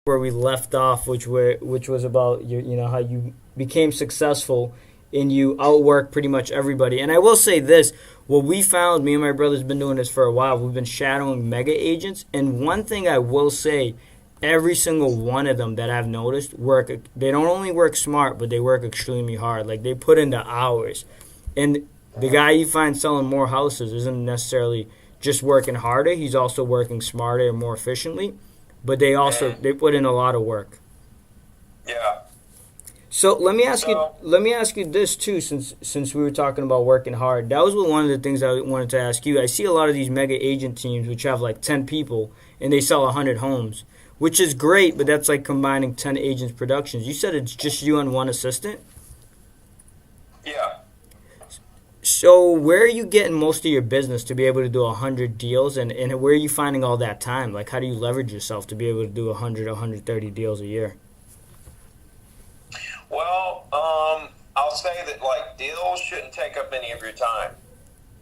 where we left off, which was about how you became successful and you outwork pretty much everybody. And I will say this: what we found, me and my brother's been doing this for a while. We've been shadowing mega agents, and one thing I will say, every single one of them that I've noticed work. They don't only work smart, but they work extremely hard. Like they put in the hours, and the guy you find selling more houses isn't necessarily just working harder. He's also working smarter and more efficiently, but they put in a lot of work. Yeah. So So, let me ask you this too, since we were talking about working hard. That was one of the things I wanted to ask you. I see a lot of these mega agent teams which have like 10 people and they sell 100 homes, which is great, but that's like combining 10 agents productions. You said it's just you and one assistant? yeah. So where are you getting most of your business to be able to do 100 deals, and where are you finding all that time? Like how do you leverage yourself to be able to do 100, 130 deals a year? Well, I'll say that like deals shouldn't take up any of your time.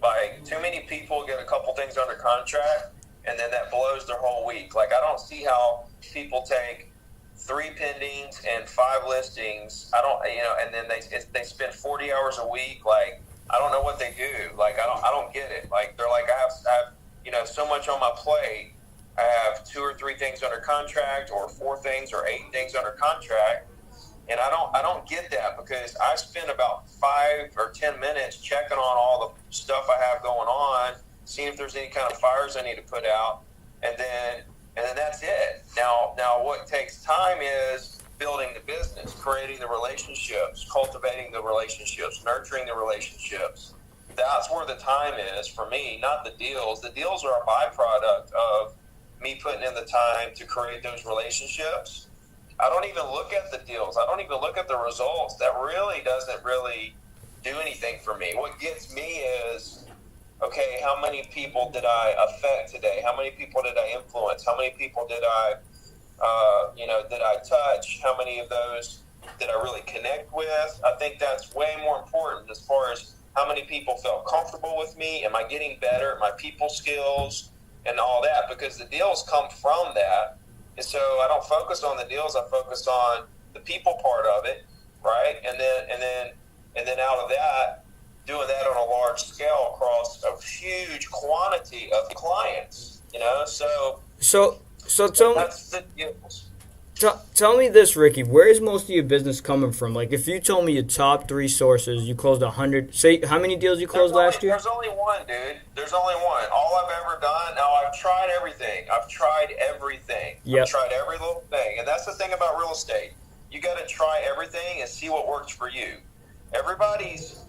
Like too many people get a couple things under contract, and then that blows their whole week. Like I don't see how people take three pendings and five listings. I don't, and then they spend 40 hours a week. Like I don't know what they do. Like I don't get it. Like they're like I have so much on my plate. I have two or three things under contract, or four things, or eight things under contract. And I don't get that because I spend about 5 or 10 minutes checking on all the stuff I have going on, seeing if there's any kind of fires I need to put out, and then that's it. Now what takes time is building the business, creating the relationships, cultivating the relationships, nurturing the relationships. That's where the time is for me, not the deals. The deals are a byproduct of me putting in the time to create those relationships. I don't even look at the deals. I don't even look at the results. That really doesn't really do anything for me. What gets me is, okay, how many people did I affect today? How many people did I influence? How many people did I touch? How many of those did I really connect with? I think that's way more important as far as how many people felt comfortable with me. Am I getting better at my people skills and all that? Because the deals come from that. And so I don't focus on the deals. I focus on the people part of it, right? And then out of that, doing that on a large scale across a huge quantity of clients. So So so tell me that's the deals. tell me this, Ricky. Where is most of your business coming from? Like if you told me your top three sources, you closed 100. Say how many deals you There's closed only last year? there's only one, dude. There's only one. All I've ever done. Now I've tried everything. I've tried everything. I've Yep. tried every little thing, and that's the thing about real estate. You got to try everything and see what works for you. Everybody's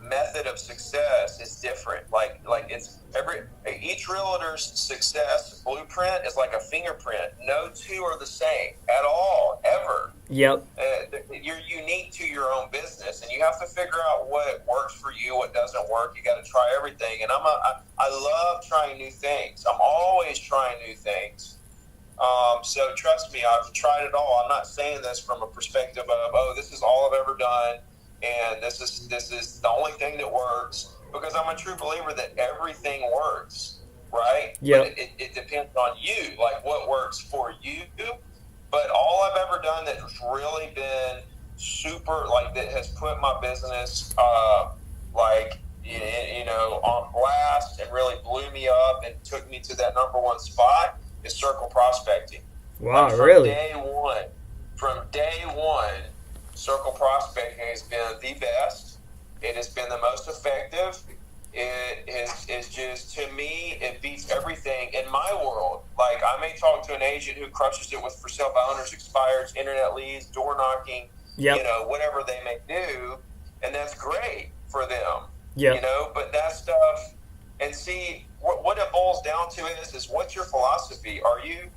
method of success is different. Like it's each realtor's success blueprint is like a fingerprint. No two are the same at all, ever. Yep. You're unique to your own business, and you have to figure out what works for you, what doesn't work. You got to try everything, and I love trying new things. I'm always trying new things. So trust me, I've tried it all. I'm not saying this from a perspective of, oh, this is all I've ever done, and this is the only thing that works. Because I'm a true believer that everything works, right? But Yep. it depends on you, like what works for you. But all I've ever done that has really been super, like that has put my business, like on blast and really blew me up and took me to that number one spot is circle prospecting. Like Wow. Really? from day one, circle prospecting has been the best. It has been the most effective. Is just, to me, it beats everything in my world. Like I may talk to an agent who crushes it with for sale by owners, expires, internet leads, door knocking, Yep. whatever they may do, and that's great for them. Yep. But that stuff, and see what it boils down to is what's your philosophy? Are you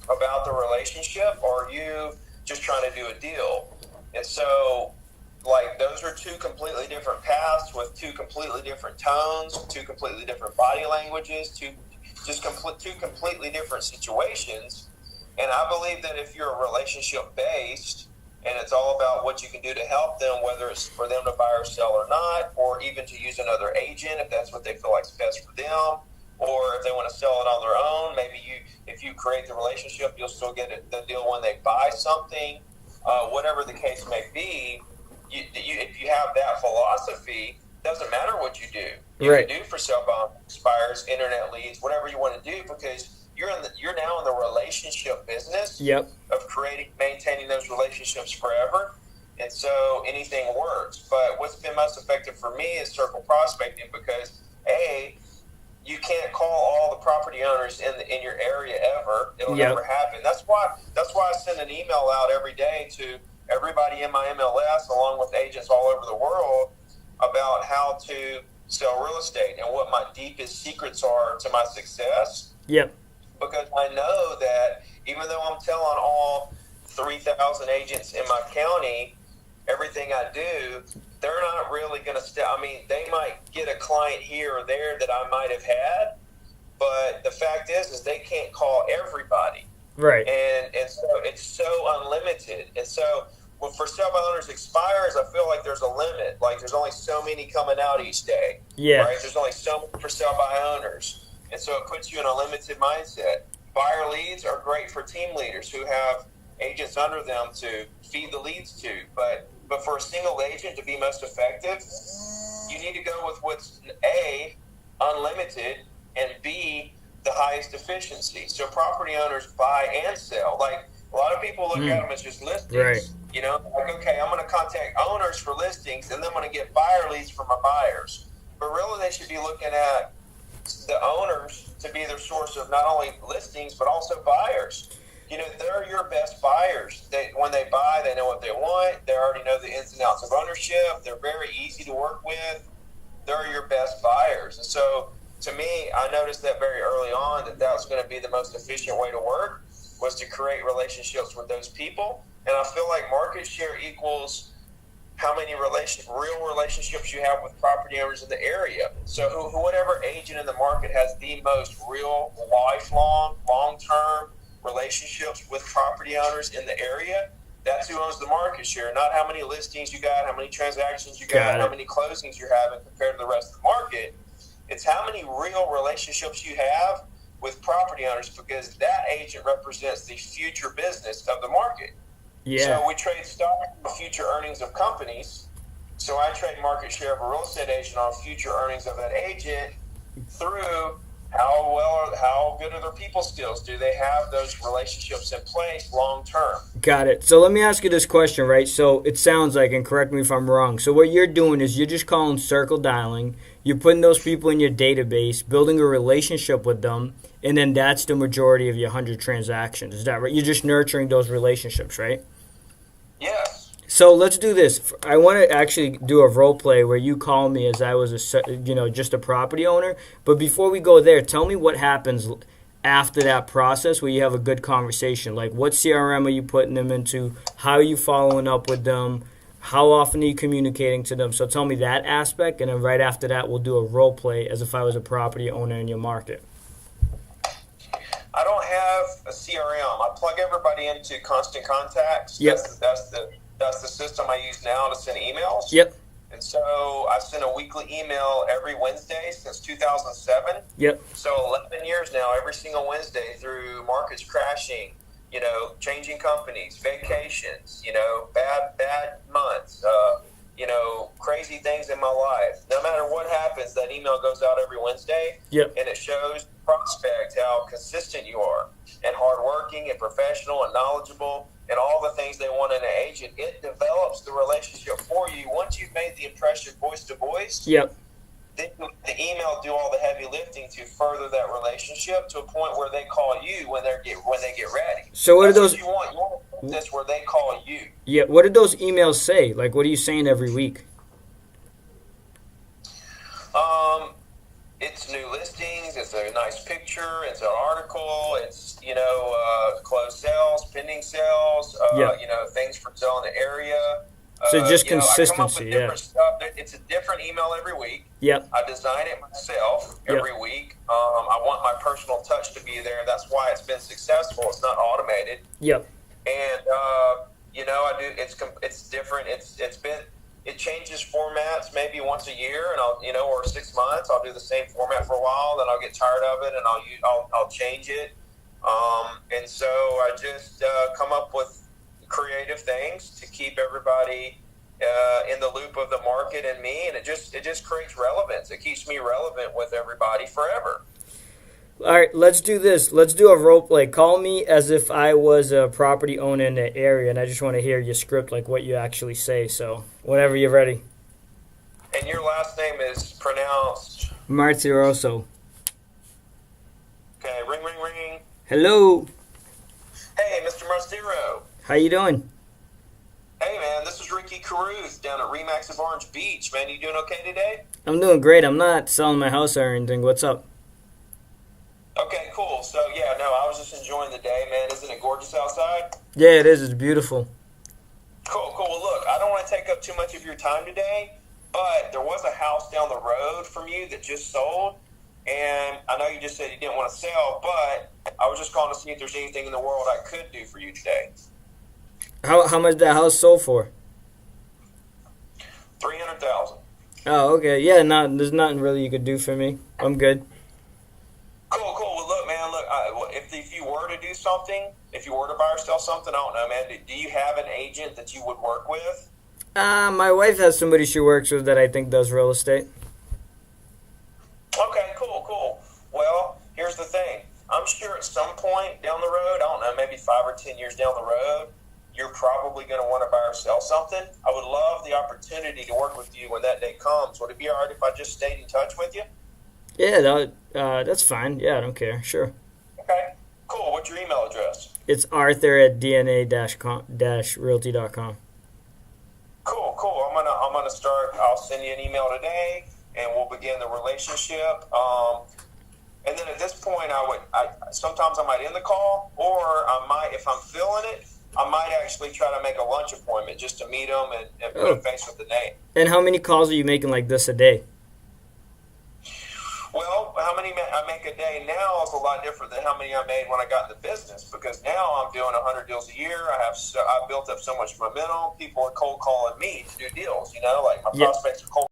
about the relationship, or are you just trying to do a deal? And so, like, those are two completely different paths with two completely different tones, two completely different body languages, two completely different situations. And I believe that if you're relationship based and it's all about what you can do to help them, whether it's for them to buy or sell or not, or even to use another agent if that's what they feel like is best for them, or if they want to sell it on their own, maybe if you create the relationship, you'll still get the deal when they buy something. Whatever the case may be, if you have that philosophy, doesn't matter what you do. You right. can do for sale by expires, internet leads, whatever you want to do, because you're now in the relationship business Yep. of maintaining those relationships forever. And so anything works. But what's been most effective for me is circle prospecting, because you can't call all the property owners in your area ever. It'll never happen. That's why I send an email out every day to everybody in my MLS, along with agents all over the world, about how to sell real estate and what my deepest secrets are to my success. Yep. Because I know that even though I'm telling all 3,000 agents in my county everything I do, they're not really going to I mean, they might get a client here or there that I might have had, but the fact is they can't call everybody. Right. And so it's so unlimited. And so when for sale by owners expires, I feel like there's a limit. Like there's only so many coming out each day. Yeah. Right? There's only so many for sale by owners. And so it puts you in a limited mindset. Buyer leads are great for team leaders who have agents under them to feed the leads to. But for a single agent to be most effective, you need to go with what's A, unlimited, and B, the highest efficiency. So property owners buy and sell. Like a lot of people look at them as just listings. Right. You know, like, okay, I'm going to contact owners for listings, and then I'm going to get buyer leads from my buyers. But really, they should be looking at the owners to be their source of not only listings, but also buyers. You know, they're your best buyers. When they buy, they know what they want. They already know the ins and outs of ownership. They're very easy to work with. They're your best buyers. And so, to me, I noticed that very early on that was going to be the most efficient way to work, was to create relationships with those people. And I feel like market share equals how many real relationships you have with property owners in the area. So whatever agent in the market has the most real, lifelong, long-term relationships with property owners in the area, that's who owns the market share. Not how many listings you got, how many transactions you got, how many closings you're having compared to the rest of the market. It's how many real relationships you have with property owners, because that agent represents the future business of the market. Yeah. So we trade stock for future earnings of companies. So I trade market share of a real estate agent on future earnings of that agent through how good are their people skills? Do they have those relationships in place long term? Got it. So let me ask you this question, right? So it sounds like, and correct me if I'm wrong, so what you're doing is you're just calling circle dialing, you're putting those people in your database, building a relationship with them, and then that's the majority of your 100 transactions. Is that right? You're just nurturing those relationships, right? Yes. So let's do this. I want to actually do a role play where you call me as I was just a property owner. But before we go there, tell me what happens after that process where you have a good conversation. Like, what CRM are you putting them into? How are you following up with them? How often are you communicating to them? So tell me that aspect, and then right after that, we'll do a role play as if I was a property owner in your market. I don't have a CRM. I plug everybody into Constant Contacts. Yep. That's the system I use now to send emails. Yep. And so I send a weekly email every Wednesday since 2007. Yep. So 11 years now, every single Wednesday, through markets crashing, changing companies, vacations, bad months, crazy things in my life. No matter what happens, that email goes out every Wednesday. Yep. And it shows prospect how consistent you are and hardworking and professional and knowledgeable and all the things they want in an agent. It develops the relationship for you. Once you've made the impression voice to voice, yep, then the email do all the heavy lifting to further that relationship to a point where they call you when they get ready. So what are those? What you want? You want this where they call you. Yeah. What did those emails say? Like, what are you saying every week? It's new listings. It's a nice picture. It's an article. It's closed sales, pending sales. Things for sale in the area. So just consistency. I come up with different stuff. It's a different email every week. Yep. I design it myself every week. I want my personal touch to be there. That's why it's been successful. It's not automated. Yep. And I do. It's different. it changes formats maybe once a year, and or 6 months. I'll do the same format for a while, then I'll get tired of it, and I'll change it. And so I just come up with creative things to keep everybody in the loop of the market and me, and it just creates relevance. It keeps me relevant with everybody forever. All right, let's do this. Let's do a role play. Call me as if I was a property owner in the area, and I just want to hear your script, like what you actually say. So whenever you're ready. And your last name is pronounced? Martiroso. Okay, ring, ring, ring. Hello. Hey, Mr. Martiro. How you doing? Hey, man, this is Ricky Carruth down at Remax of Orange Beach. Man, you doing okay today? I'm doing great. I'm not selling my house or anything. What's up? Okay, cool. So, yeah, no, I was just enjoying the day, man. Isn't it gorgeous outside? Yeah, it is. It's beautiful. Cool, cool. Well, look, I don't want to take up too much of your time today, but there was a house down the road from you that just sold, and I know you just said you didn't want to sell, but I was just calling to see if there's anything in the world I could do for you today. How much that house sold for? $300,000. Oh, okay. Yeah, there's nothing really you could do for me. I'm good. Cool, cool. Well, look, man, if you were to do something, if you were to buy or sell something, I don't know, man, do you have an agent that you would work with? My wife has somebody she works with that I think does real estate. Okay, cool, cool. Well, here's the thing. I'm sure at some point down the road, I don't know, maybe 5 or 10 years down the road, you're probably going to want to buy or sell something. I would love the opportunity to work with you when that day comes. Would it be all right if I just stayed in touch with you? Yeah, that's fine. Yeah, I don't care. Sure. Okay, cool. What's your email address? It's arthur@dna-realty.com. Cool, cool. I'm gonna start. I'll send you an email today, and we'll begin the relationship. And then at this point, sometimes I might end the call, or I might, if I'm feeling it, I might actually try to make a lunch appointment just to meet them and put a face with the name. And how many calls are you making like this a day? Well, how many I make a day now is a lot different than how many I made when I got in the business, because now I'm doing 100 deals a year. I've built up so much momentum. People are cold calling me to do deals. Like my prospects are cold